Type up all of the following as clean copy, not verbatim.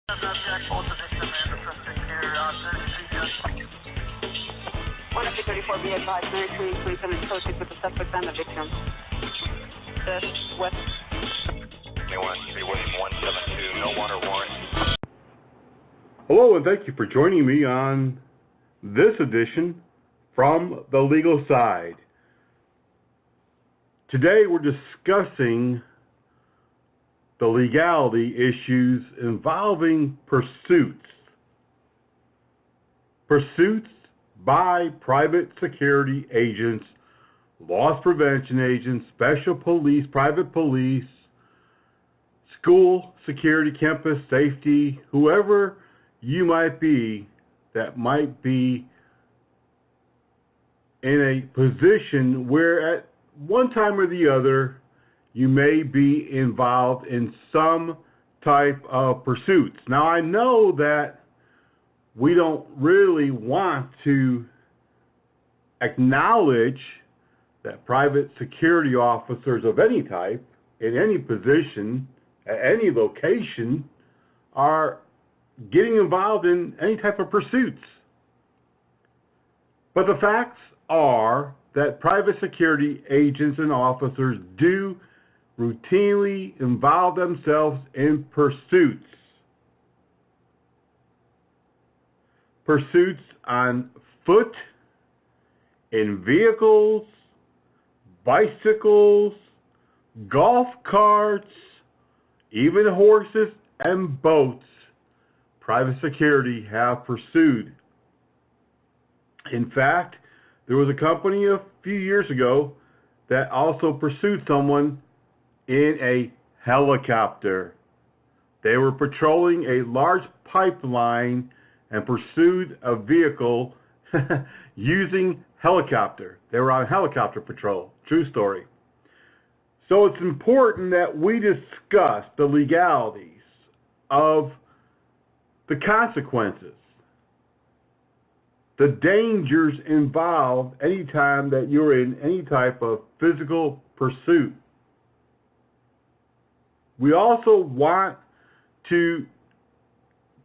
134 be advised, 920 27 with the suspect and the victim. West. Anyone, 3 William 172, no water warrant. Hello, and thank you for joining me on this edition from the legal side. Today we're discussing the legality issues involving pursuits. Pursuits by private security agents, loss prevention agents, special police, private police, school security, campus safety, whoever you might be that might be in a position where at one time or the other you may be involved in some type of pursuits. Now, I know that we don't really want to acknowledge that private security officers of any type, in any position, at any location, are getting involved in any type of pursuits. But the facts are that private security agents and officers do routinely involve themselves in pursuits. Pursuits on foot, in vehicles, bicycles, golf carts, even horses and boats. Private security have pursued. In fact, there was a company a few years ago that also pursued someone in a helicopter. They were patrolling a large pipeline and pursued a vehicle using helicopter. They were on helicopter patrol. True story. So it's important that we discuss the legalities of the consequences, the dangers involved anytime that you're in any type of physical pursuit. We also want to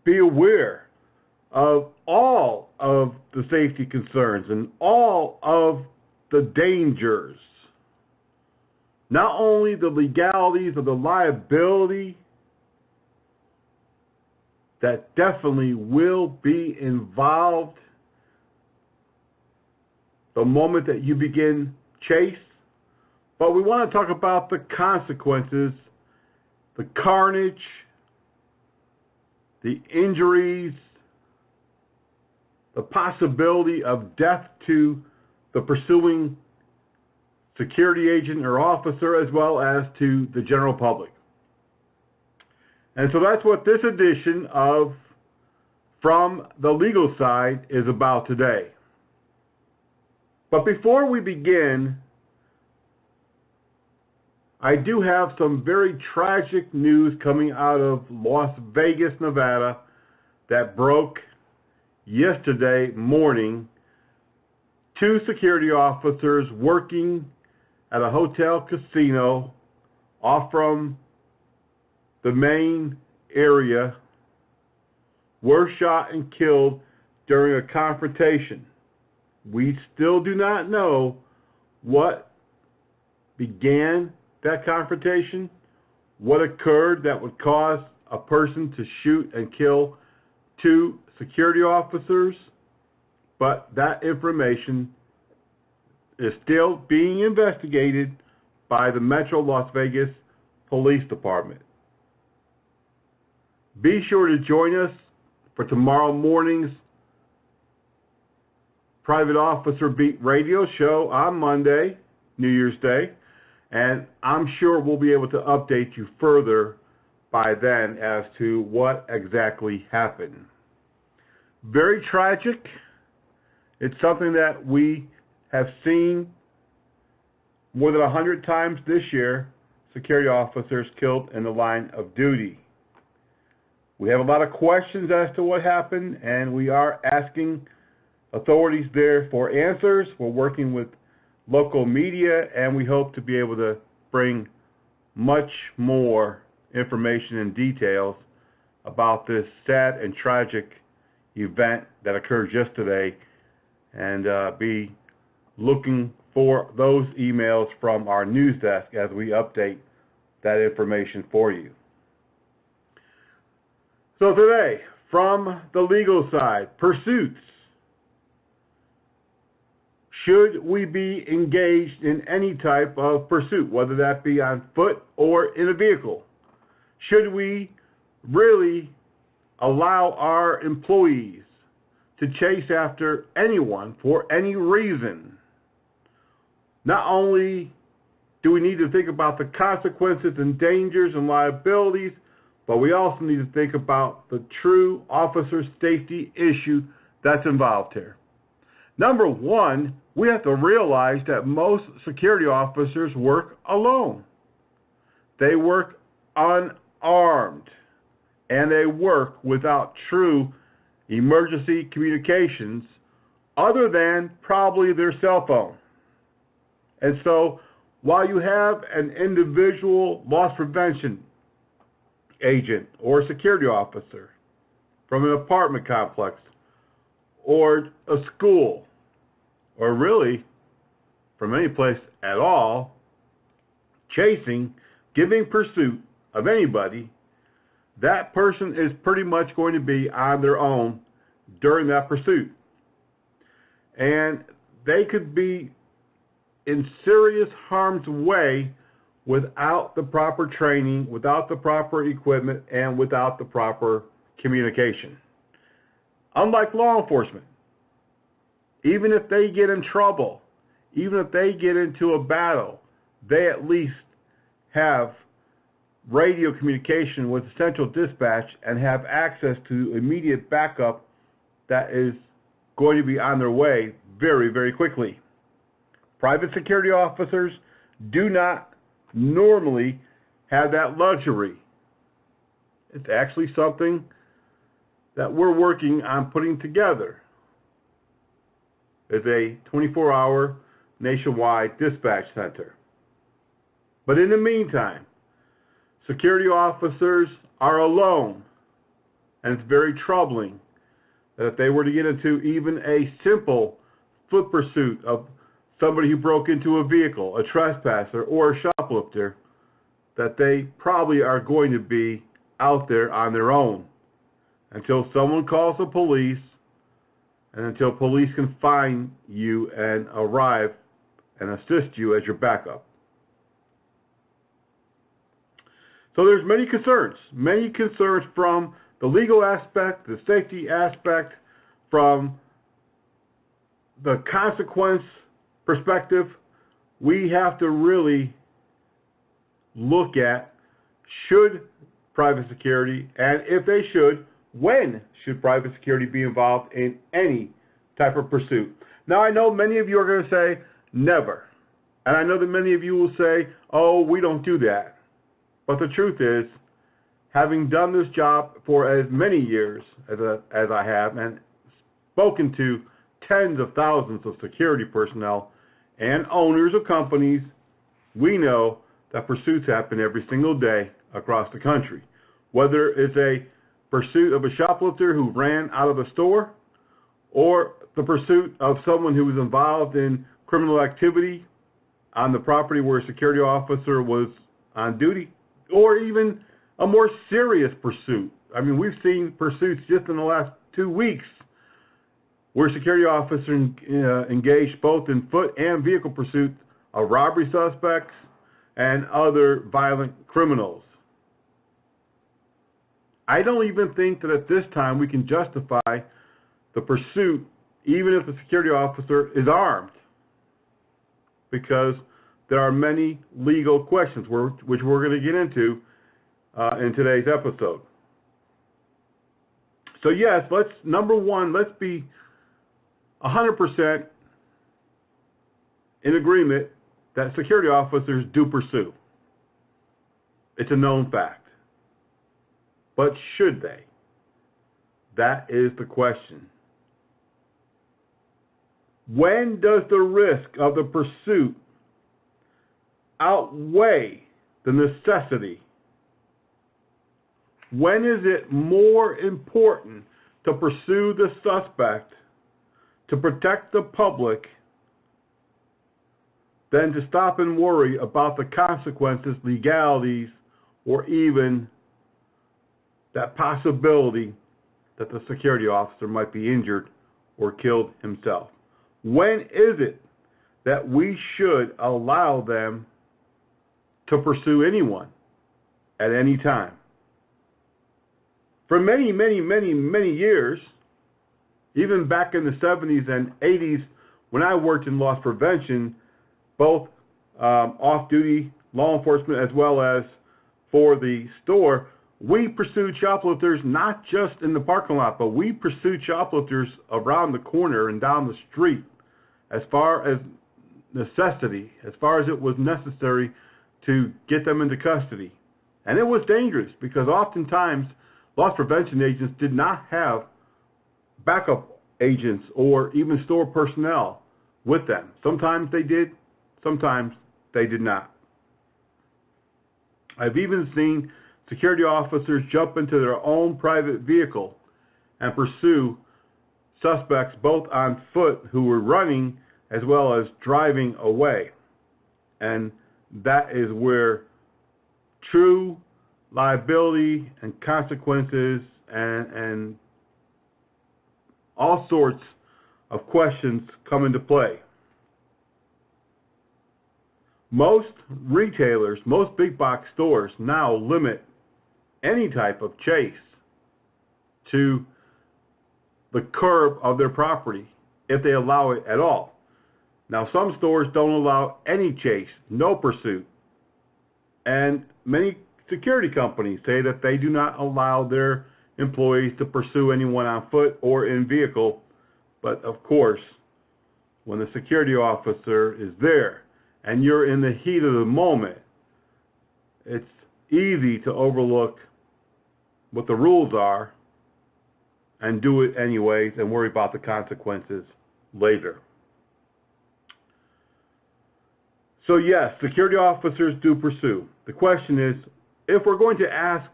be aware of all of the safety concerns and all of the dangers. Not only the legalities of the liability that definitely will be involved the moment that you begin chase, but we want to talk about the consequences, the carnage, the injuries, the possibility of death to the pursuing security agent or officer, as well as to the general public. And so that's what this edition of From the Legal Side is about today. But before we begin, I do have some very tragic news coming out of Las Vegas, Nevada, that broke yesterday morning. 2 security officers working at a hotel casino off from the main area were shot and killed during a confrontation. We still do not know what began that confrontation, what occurred that would cause a person to shoot and kill 2 security officers, but that information is still being investigated by the Metro Las Vegas Police Department. Be sure to join us for tomorrow morning's Private Officer Beat radio show on Monday, New Year's Day, and I'm sure we'll be able to update you further by then as to what exactly happened. Very tragic. It's something that we have seen more than 100 times this year, security officers killed in the line of duty. We have a lot of questions as to what happened, and we are asking authorities there for answers. We're working with local media, and we hope to be able to bring much more information and details about this sad and tragic event that occurred yesterday, and be looking for those emails from our news desk as we update that information for you. So today, from the legal side, pursuits. Should we be engaged in any type of pursuit, whether that be on foot or in a vehicle? Should we really allow our employees to chase after anyone for any reason? Not only do we need to think about the consequences and dangers and liabilities, but we also need to think about the true officer safety issue that's involved here. Number one, we have to realize that most security officers work alone. They work unarmed, and they work without true emergency communications other than probably their cell phone. And so while you have an individual loss prevention agent or security officer from an apartment complex or a school, or really from any place at all, giving pursuit of anybody, that person is pretty much going to be on their own during that pursuit. And they could be in serious harm's way without the proper training, without the proper equipment, and without the proper communication. Unlike law enforcement, even if they get in trouble, even if they get into a battle, they at least have radio communication with central dispatch and have access to immediate backup that is going to be on their way very, very quickly. Private security officers do not normally have that luxury. It's actually something that we're working on putting together. It's a 24-hour nationwide dispatch center. But in the meantime, security officers are alone, and it's very troubling that if they were to get into even a simple foot pursuit of somebody who broke into a vehicle, a trespasser, or a shoplifter, that they probably are going to be out there on their own until someone calls the police and until police can find you and arrive and assist you as your backup. So there's many concerns from the legal aspect, the safety aspect, from the consequence perspective. We have to really look at, should private security, and if they should, when should private security be involved in any type of pursuit? Now, I know many of you are going to say, never. And I know that many of you will say, oh, we don't do that. But the truth is, having done this job for as many years as I have, and spoken to tens of thousands of security personnel and owners of companies, we know that pursuits happen every single day across the country. Whether it's a pursuit of a shoplifter who ran out of a store, or the pursuit of someone who was involved in criminal activity on the property where a security officer was on duty, or even a more serious pursuit. I mean, we've seen pursuits just in the last 2 weeks where security officers engaged both in foot and vehicle pursuits of robbery suspects and other violent criminals. I don't even think that at this time we can justify the pursuit even if the security officer is armed, because there are many legal questions which we're going to get into in today's episode. So yes, number one, let's be 100% in agreement that security officers do pursue. It's a known fact. But should they? That is the question. When does the risk of the pursuit outweigh the necessity When is it more important to pursue the suspect to protect the public than to stop and worry about the consequences, legalities, or even that possibility that the security officer might be injured or killed himself? When is it that we should allow them to pursue anyone at any time? For many, many, many, many years, even back in the 70s and 80s, when I worked in loss prevention, both off-duty law enforcement as well as for the store, we pursued shoplifters not just in the parking lot, but we pursued shoplifters around the corner and down the street as far as necessity, as far as it was necessary to get them into custody. And it was dangerous because oftentimes loss prevention agents did not have backup agents or even store personnel with them. Sometimes they did, sometimes they did not. I've even seen security officers jump into their own private vehicle and pursue suspects both on foot who were running as well as driving away. And that is where true liability and consequences and all sorts of questions come into play. Most retailers, most big box stores now limit any type of chase to the curb of their property, if they allow it at all. Now, some stores don't allow any chase, no pursuit. And many security companies say that they do not allow their employees to pursue anyone on foot or in vehicle. But of course, when the security officer is there and you're in the heat of the moment, it's easy to overlook what the rules are and do it anyways and worry about the consequences later. So yes, security officers do pursue. The question is, if we're going to ask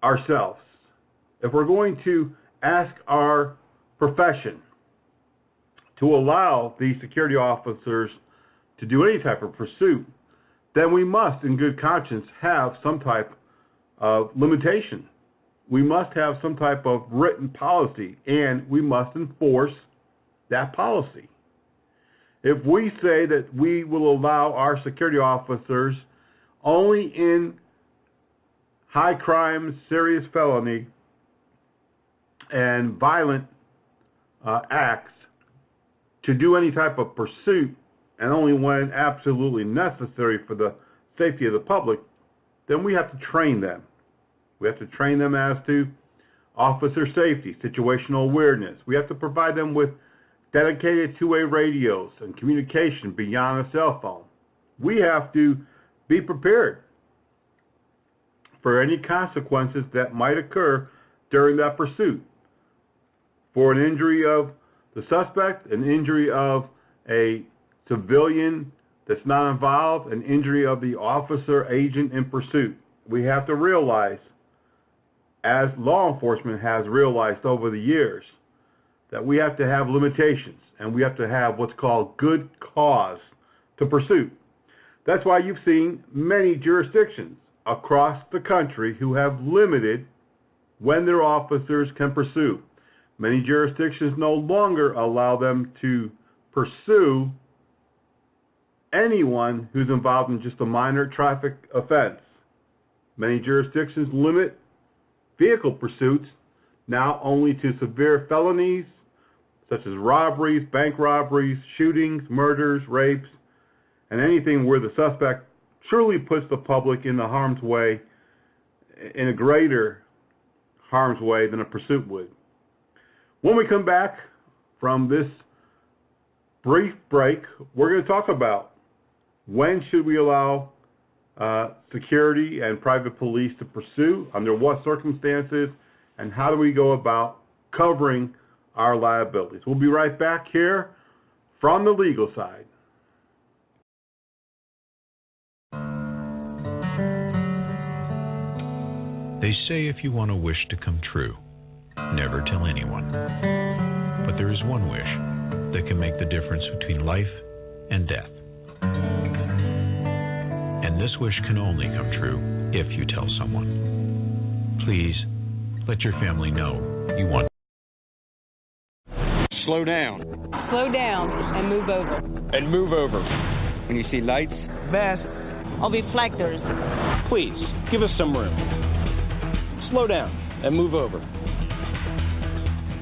ourselves, if we're going to ask our profession to allow these security officers to do any type of pursuit, then we must, in good conscience, have some type of limitation. We must have some type of written policy, and we must enforce that policy. If we say that we will allow our security officers only in high crime, serious felony, and violent acts to do any type of pursuit, and only when absolutely necessary for the safety of the public, then we have to train them. We have to train them as to officer safety, situational awareness. We have to provide them with dedicated two-way radios and communication beyond a cell phone. We have to be prepared for any consequences that might occur during that pursuit. For an injury of the suspect, an injury of a civilian that's not involved, an injury of the officer agent in pursuit. We have to realize, as law enforcement has realized over the years, that we have to have limitations and we have to have what's called good cause to pursue. That's why you've seen many jurisdictions across the country who have limited when their officers can pursue. Many jurisdictions no longer allow them to pursue anyone who's involved in just a minor traffic offense. Many jurisdictions limit vehicle pursuits now only to severe felonies such as robberies, bank robberies, shootings, murders, rapes, and anything where the suspect truly puts the public in the harm's way, in a greater harm's way than a pursuit would. When we come back from this brief break, we're going to talk about when should we allow security and private police to pursue, under what circumstances, and how do we go about covering our liabilities. We'll be right back here from the legal side. They say if you want a wish to come true, never tell anyone. But there is one wish that can make the difference between life and death. And this wish can only come true if you tell someone. Please, let your family know you want. Slow down. Slow down and move over. And move over. When you see lights, Best. Or reflectors. please, give us some room. Slow down and move over.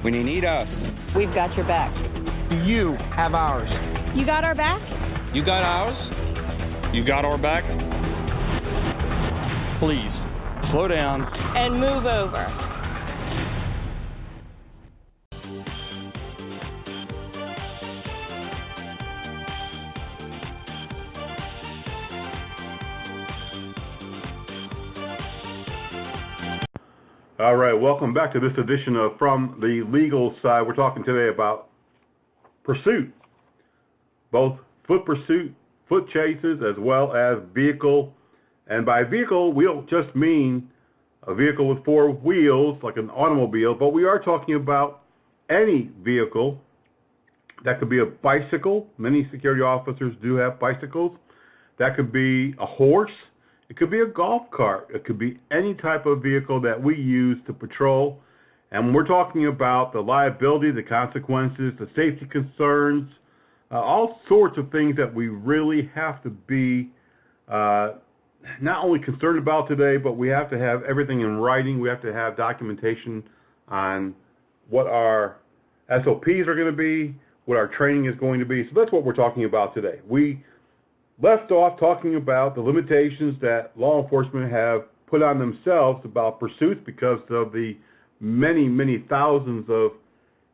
When you need us, We've got your back. you have ours. You got our back? You got ours? You got our back? Please, slow down. And move over. All right, welcome back to this edition of From the Legal Side. We're talking today about pursuit, both foot pursuit, foot chases, as well as vehicle. And by vehicle, we don't just mean a vehicle with four wheels, like an automobile, but we are talking about any vehicle. That could be a bicycle. Many security officers do have bicycles. That could be a horse. It could be a golf cart. It could be any type of vehicle that we use to patrol. And when we're talking about the liability, the consequences, the safety concerns, all sorts of things that we really have to be not only concerned about today, but we have to have everything in writing. We have to have documentation on what our SOPs are going to be, what our training is going to be. So that's what we're talking about today. We left off talking about the limitations that law enforcement have put on themselves about pursuits because of the many, many thousands of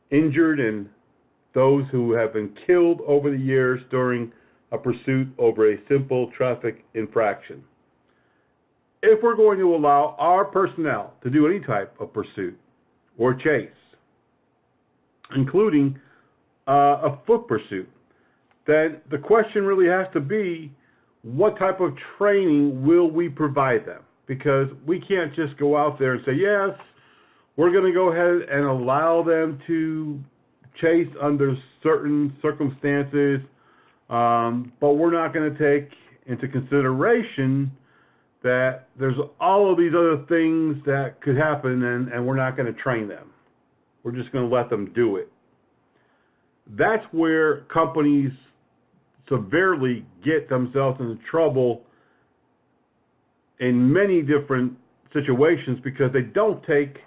injured and those who have been killed over the years during a pursuit over a simple traffic infraction. If we're going to allow our personnel to do any type of pursuit or chase, including a foot pursuit, then the question really has to be, what type of training will we provide them? Because we can't just go out there and say, yes, we're going to go ahead and allow them to chase under certain circumstances, but we're not going to take into consideration that there's all of these other things that could happen, and we're not going to train them. We're just going to let them do it. That's where companies severely get themselves into trouble in many different situations because they don't take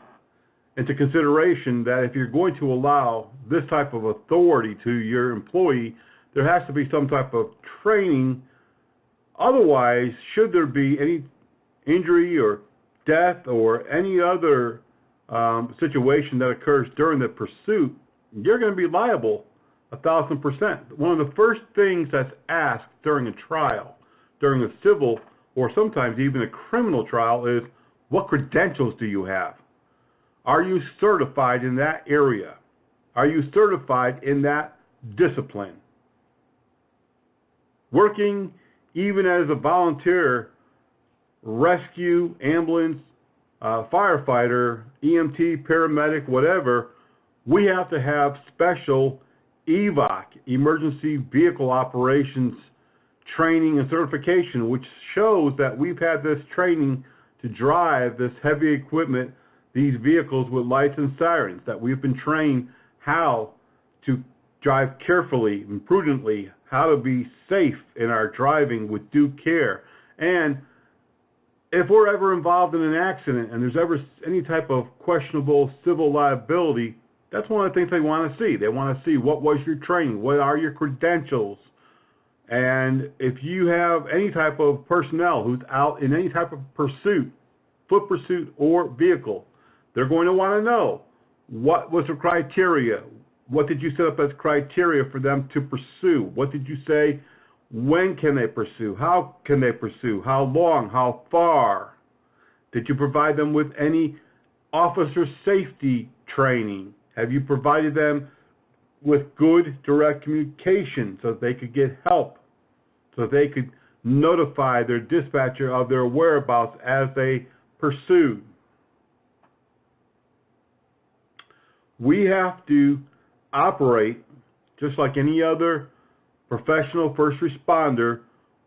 into consideration that if you're going to allow this type of authority to your employee, there has to be some type of training. Otherwise, should there be any injury or death or any other situation that occurs during the pursuit, you're going to be liable 1,000%. One of the first things that's asked during a trial, during a civil or sometimes even a criminal trial, is what credentials do you have? Are you certified in that area? Are you certified in that discipline? Working even as a volunteer, rescue, ambulance, firefighter, EMT, paramedic, whatever, we have to have special EVOC, Emergency Vehicle Operations training and certification, which shows that we've had this training to drive this heavy equipment, these vehicles with lights and sirens, that we've been trained how to drive carefully and prudently, how to be safe in our driving with due care. And if we're ever involved in an accident and there's ever any type of questionable civil liability, that's one of the things they want to see. They want to see, what was your training? What are your credentials? And if you have any type of personnel who's out in any type of pursuit, foot pursuit or vehicle, they're going to want to know, what was the criteria? What did you set up as criteria for them to pursue? What did you say? When can they pursue? How can they pursue? How long? How far? Did you provide them with any officer safety training? Have you provided them with good direct communication so that they could get help, so that they could notify their dispatcher of their whereabouts as they pursued? We have to operate just like any other professional first responder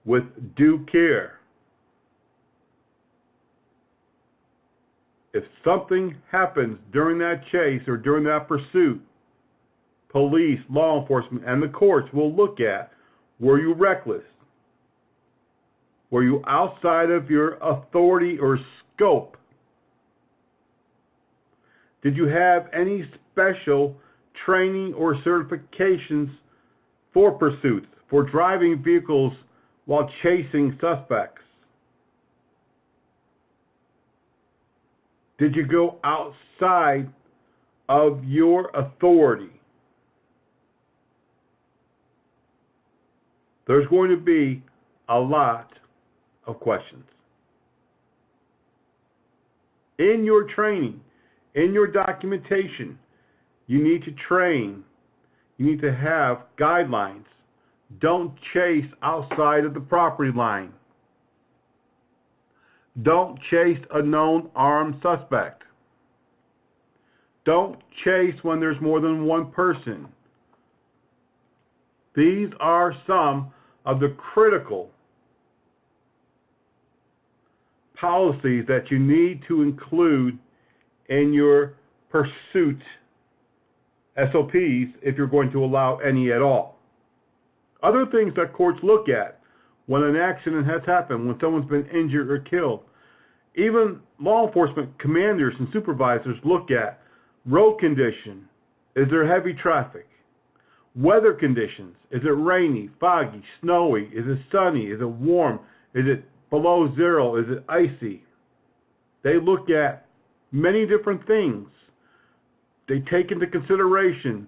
with due care. If something happens during that chase or during that pursuit, police, law enforcement, and the courts will look at, were you reckless? Were you outside of your authority or scope? Did you have any special training or certifications for pursuits, for driving vehicles while chasing suspects? Did you go outside of your authority? There's going to be a lot of questions. In your training, in your documentation, you need to train. You need to have guidelines. Don't chase outside of the property line. Don't chase a known armed suspect. Don't chase when there's more than one person. These are some of the critical policies that you need to include in your pursuit SOPs if you're going to allow any at all. Other things that courts look at when an accident has happened, when someone's been injured or killed. Even law enforcement commanders and supervisors look at road condition. Is there heavy traffic? Weather conditions. Is it rainy, foggy, snowy? Is it sunny? Is it warm? Is it below zero? Is it icy? They look at many different things. They take into consideration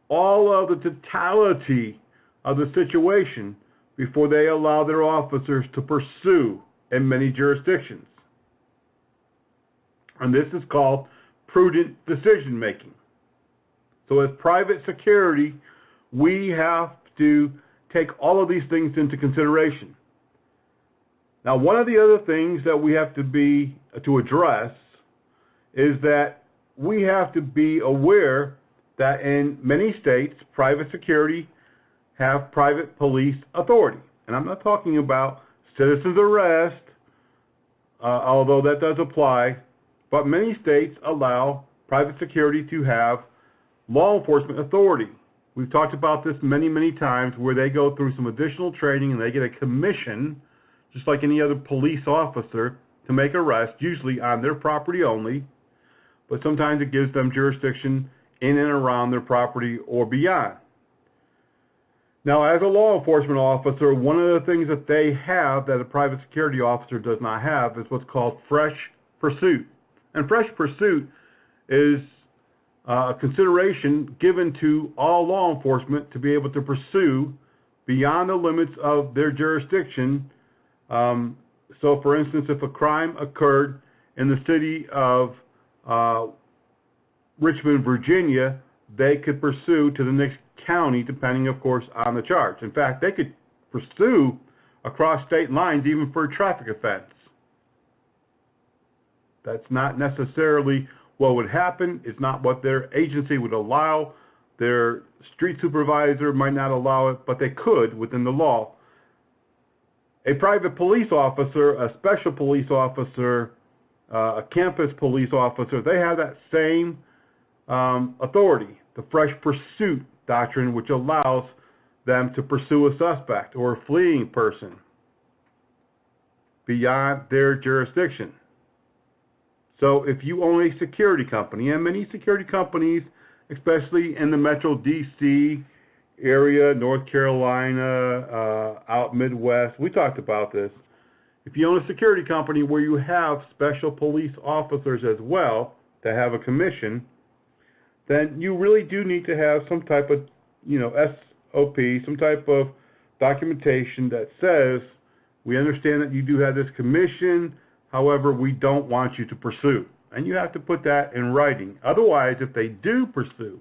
all of the totality of the situation before they allow their officers to pursue in many jurisdictions. And this is called prudent decision making. So as private security, we have to take all of these things into consideration. Now, one of the other things that we have to address is that we have to be aware that in many states, private security have private police authority. And I'm not talking about citizen's arrest, although that does apply, but many states allow private security to have law enforcement authority. We've talked about this many, many times, where they go through some additional training and they get a commission, just like any other police officer, to make arrests, usually on their property only, but sometimes it gives them jurisdiction in and around their property or beyond. Now, as a law enforcement officer, one of the things that they have that a private security officer does not have is what's called fresh pursuit. And fresh pursuit is a consideration given to all law enforcement to be able to pursue beyond the limits of their jurisdiction. So, for instance, if a crime occurred in the city of Richmond, Virginia, they could pursue to the next county, depending, of course, on the charge. In fact, they could pursue across state lines even for a traffic offense. That's not necessarily what would happen. It's not what their agency would allow. Their street supervisor might not allow it, but they could within the law. A private police officer, a special police officer, a campus police officer, they have that same authority, the fresh pursuit doctrine, which allows them to pursue a suspect or a fleeing person beyond their jurisdiction. So if you own a security company, and many security companies, especially in the Metro D.C. area, North Carolina, out Midwest, we talked about this. If you own a security company where you have special police officers as well that have a commission, then you really do need to have some type of, SOP, some type of documentation that says, we understand that you do have this commission, however, we don't want you to pursue. And you have to put that in writing. Otherwise, if they do pursue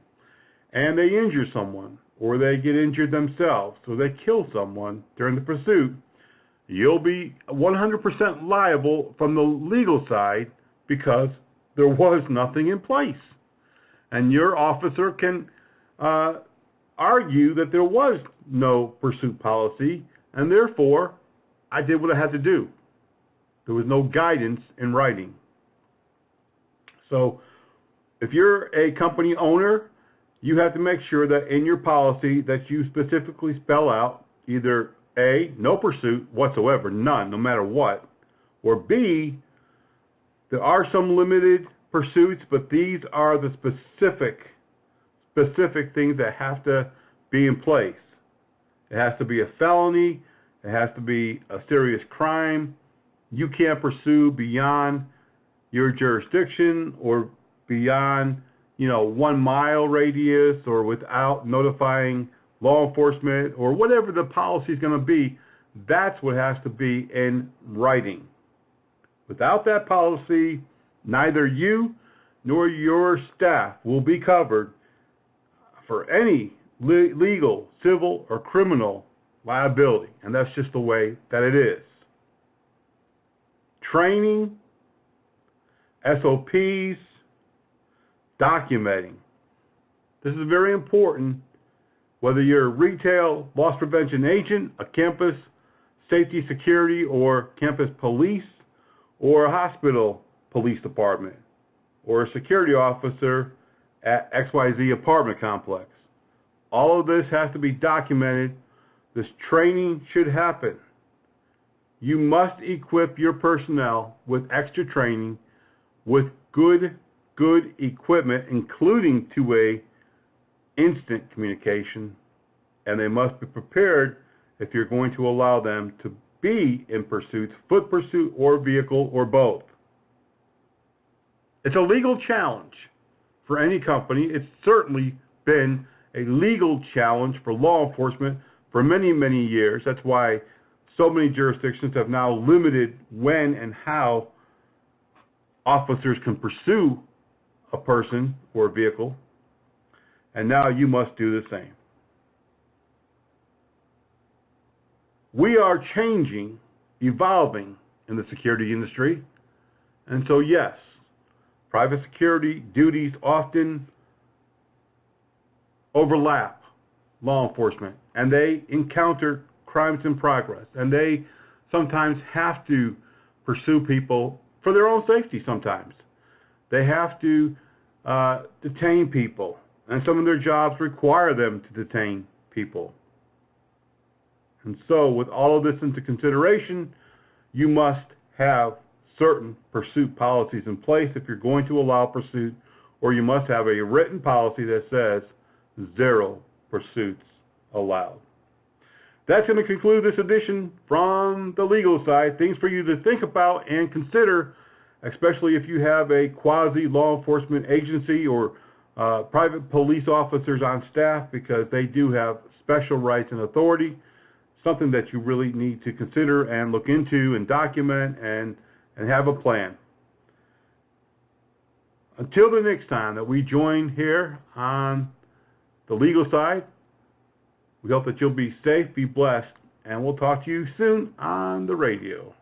and they injure someone, or they get injured themselves, or they kill someone during the pursuit, you'll be 100% liable from the legal side because there was nothing in place. And your officer can argue that there was no pursuit policy, and therefore I did what I had to do. There was no guidance in writing. So if you're a company owner, you have to make sure that in your policy that you specifically spell out either A, no pursuit whatsoever, none, no matter what, or B, there are some limited pursuits, but these are the specific things that have to be in place. It has to be a felony. It has to be a serious crime. You can't pursue beyond your jurisdiction or beyond, 1 mile radius or without notifying law enforcement or whatever the policy is going to be. That's what has to be in writing. Without that policy, neither you nor your staff will be covered for any legal, civil, or criminal liability. And that's just the way that it is. Training, SOPs, documenting. This is very important, whether you're a retail loss prevention agent, a campus safety security or campus police, or a hospital police department, or a security officer at XYZ apartment complex. All of this has to be documented. This training should happen. You must equip your personnel with extra training, with good equipment, including two-way instant communication, and they must be prepared if you're going to allow them to be in pursuits, foot pursuit or vehicle or both. It's a legal challenge for any company. It's certainly been a legal challenge for law enforcement for many, many years. That's why so many jurisdictions have now limited when and how officers can pursue a person or a vehicle. And now you must do the same. We are changing, evolving in the security industry. And so, yes, private security duties often overlap law enforcement, and they encounter crimes in progress, and they sometimes have to pursue people for their own safety sometimes. They have to detain people, and some of their jobs require them to detain people. And so, with all of this into consideration, you must have certain pursuit policies in place if you're going to allow pursuit, or you must have a written policy that says 0 pursuits allowed. That's going to conclude this edition from the legal side. Things for you to think about and consider, especially if you have a quasi-law enforcement agency or private police officers on staff, because they do have special rights and authority, something that you really need to consider and look into and document and have a plan. Until the next time that we join here on the legal side, we hope that you'll be safe, be blessed, and we'll talk to you soon on the radio.